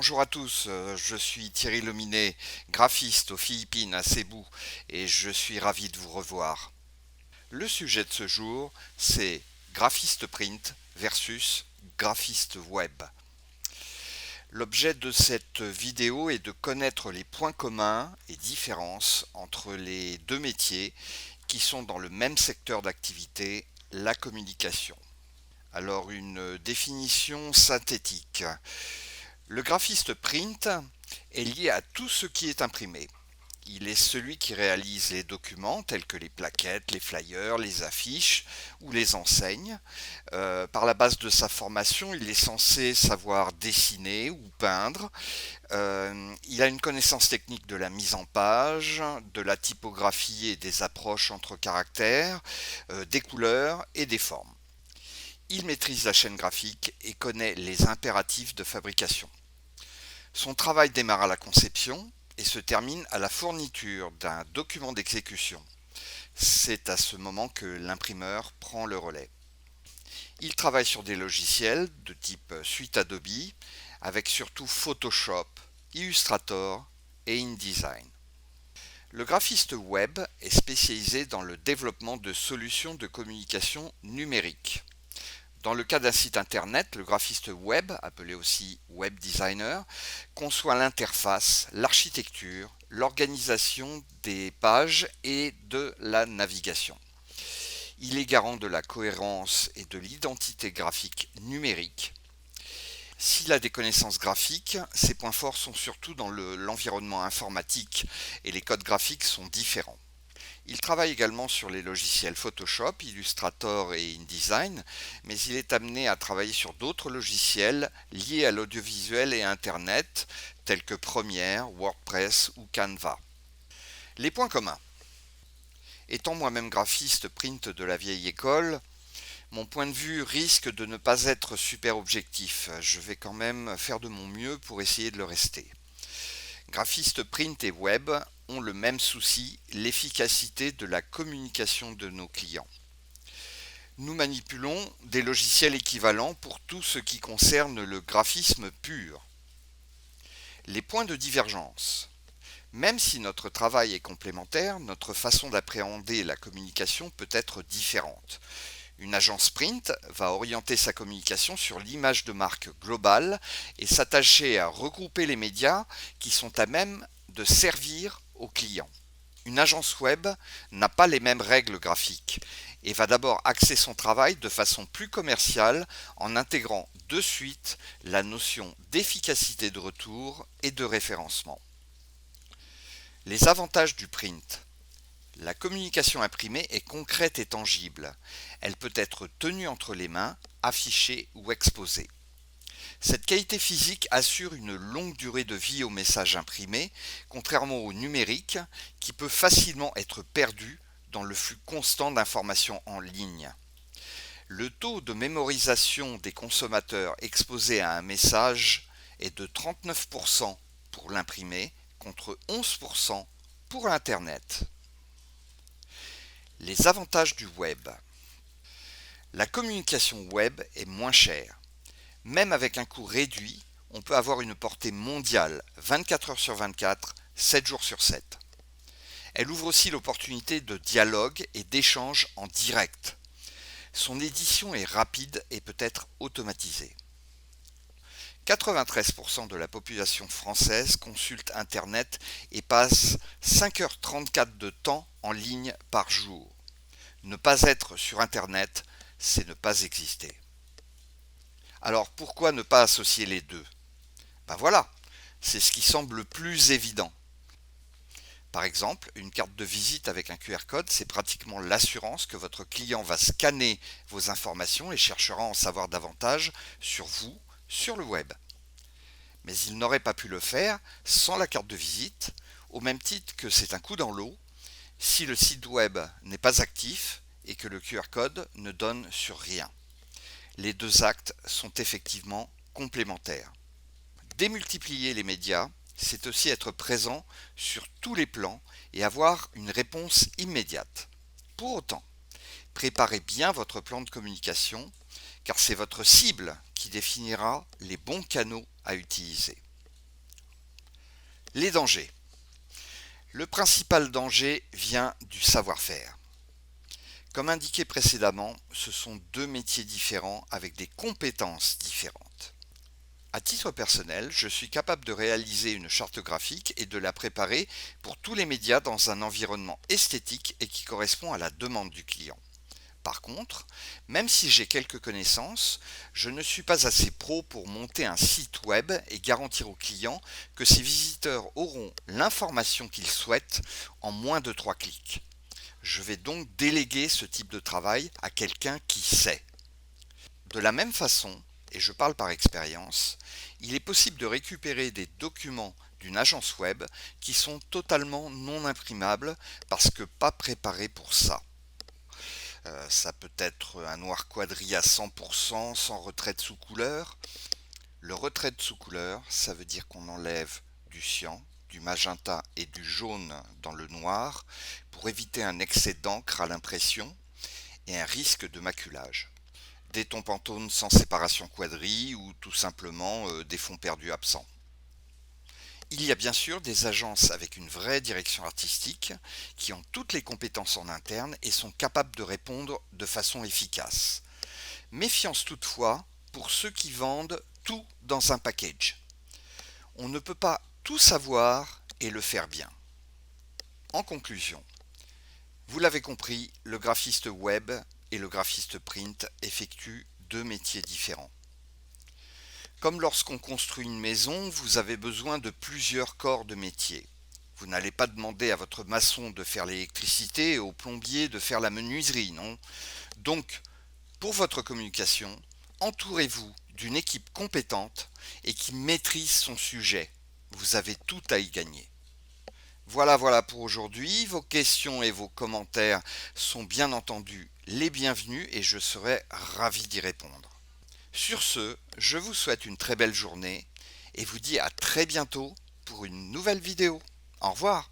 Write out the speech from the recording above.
Bonjour à tous, je suis Thierry Lominet, graphiste aux Philippines à Cebu et je suis ravi de vous revoir. Le sujet de ce jour, c'est graphiste print versus graphiste web. L'objet de cette vidéo est de connaître les points communs et différences entre les deux métiers qui sont dans le même secteur d'activité, la communication. Alors une définition synthétique. Le graphiste print est lié à tout ce qui est imprimé. Il est celui qui réalise les documents tels que les plaquettes, les flyers, les affiches ou les enseignes. Par la base de sa formation, il est censé savoir dessiner ou peindre. Il a une connaissance technique de la mise en page, de la typographie et des approches entre caractères, des couleurs et des formes. Il maîtrise la chaîne graphique et connaît les impératifs de fabrication. Son travail démarre à la conception et se termine à la fourniture d'un document d'exécution. C'est à ce moment que l'imprimeur prend le relais. Il travaille sur des logiciels de type Suite Adobe, avec surtout Photoshop, Illustrator et InDesign. Le graphiste web est spécialisé dans le développement de solutions de communication numérique. Dans le cas d'un site internet, le graphiste web, appelé aussi web designer, conçoit l'interface, l'architecture, l'organisation des pages et de la navigation. Il est garant de la cohérence et de l'identité graphique numérique. S'il a des connaissances graphiques, ses points forts sont surtout dans l'environnement informatique et les codes graphiques sont différents. Il travaille également sur les logiciels Photoshop, Illustrator et InDesign, mais il est amené à travailler sur d'autres logiciels liés à l'audiovisuel et Internet, tels que Premiere, WordPress ou Canva. Les points communs. Étant moi-même graphiste print de la vieille école, mon point de vue risque de ne pas être super objectif. Je vais quand même faire de mon mieux pour essayer de le rester. Graphistes print et web ont le même souci, l'efficacité de la communication de nos clients. Nous manipulons des logiciels équivalents pour tout ce qui concerne le graphisme pur. Les points de divergence. Même si notre travail est complémentaire, notre façon d'appréhender la communication peut être différente. Une agence print va orienter sa communication sur l'image de marque globale et s'attacher à regrouper les médias qui sont à même de servir aux clients. Une agence web n'a pas les mêmes règles graphiques et va d'abord axer son travail de façon plus commerciale en intégrant de suite la notion d'efficacité de retour et de référencement. Les avantages du print. La communication imprimée est concrète et tangible. Elle peut être tenue entre les mains, affichée ou exposée. Cette qualité physique assure une longue durée de vie au message imprimé, contrairement au numérique qui peut facilement être perdu dans le flux constant d'informations en ligne. Le taux de mémorisation des consommateurs exposés à un message est de 39% pour l'imprimé contre 11% pour Internet. Les avantages du web. La communication web est moins chère. Même avec un coût réduit, on peut avoir une portée mondiale 24 heures sur 24, 7 jours sur 7. Elle ouvre aussi l'opportunité de dialogue et d'échange en direct. Son édition est rapide et peut être automatisée. 93% de la population française consulte Internet et passe 5h34 de temps en ligne par jour. Ne pas être sur Internet, c'est ne pas exister. Alors pourquoi ne pas associer les deux? Ben voilà, c'est ce qui semble le plus évident. Par exemple, une carte de visite avec un QR code, c'est pratiquement l'assurance que votre client va scanner vos informations et cherchera à en savoir davantage sur vous, sur le web. Mais il n'aurait pas pu le faire sans la carte de visite, au même titre que c'est un coup dans l'eau si le site web n'est pas actif et que le QR code ne donne sur rien. Les deux actes sont effectivement complémentaires. Démultiplier les médias, c'est aussi être présent sur tous les plans et avoir une réponse immédiate. Pour autant, préparez bien votre plan de communication, car c'est votre cible qui définira les bons canaux à utiliser. Les dangers. Le principal danger vient du savoir-faire. Comme indiqué précédemment, ce sont deux métiers différents avec des compétences différentes. À titre personnel, je suis capable de réaliser une charte graphique et de la préparer pour tous les médias dans un environnement esthétique et qui correspond à la demande du client. Par contre, même si j'ai quelques connaissances, je ne suis pas assez pro pour monter un site web et garantir aux clients que ses visiteurs auront l'information qu'ils souhaitent en moins de 3 clics. Je vais donc déléguer ce type de travail à quelqu'un qui sait. De la même façon, et je parle par expérience, il est possible de récupérer des documents d'une agence web qui sont totalement non imprimables parce que pas préparés pour ça. Ça peut être un noir quadri à 100% sans retrait de sous-couleur. Le retrait de sous-couleur, ça veut dire qu'on enlève du cyan, du magenta et du jaune dans le noir pour éviter un excès d'encre à l'impression et un risque de maculage. Des tons Pantone sans séparation quadri ou tout simplement des fonds perdus absents. Il y a bien sûr des agences avec une vraie direction artistique qui ont toutes les compétences en interne et sont capables de répondre de façon efficace. Méfiance toutefois pour ceux qui vendent tout dans un package. On ne peut pas tout savoir et le faire bien. En conclusion, vous l'avez compris, le graphiste web et le graphiste print effectuent deux métiers différents. Comme lorsqu'on construit une maison, vous avez besoin de plusieurs corps de métier. Vous n'allez pas demander à votre maçon de faire l'électricité et au plombier de faire la menuiserie, non? Donc, pour votre communication, entourez-vous d'une équipe compétente et qui maîtrise son sujet. Vous avez tout à y gagner. Voilà pour aujourd'hui. Vos questions et vos commentaires sont bien entendu les bienvenus et je serai ravi d'y répondre. Sur ce, je vous souhaite une très belle journée et vous dis à très bientôt pour une nouvelle vidéo. Au revoir.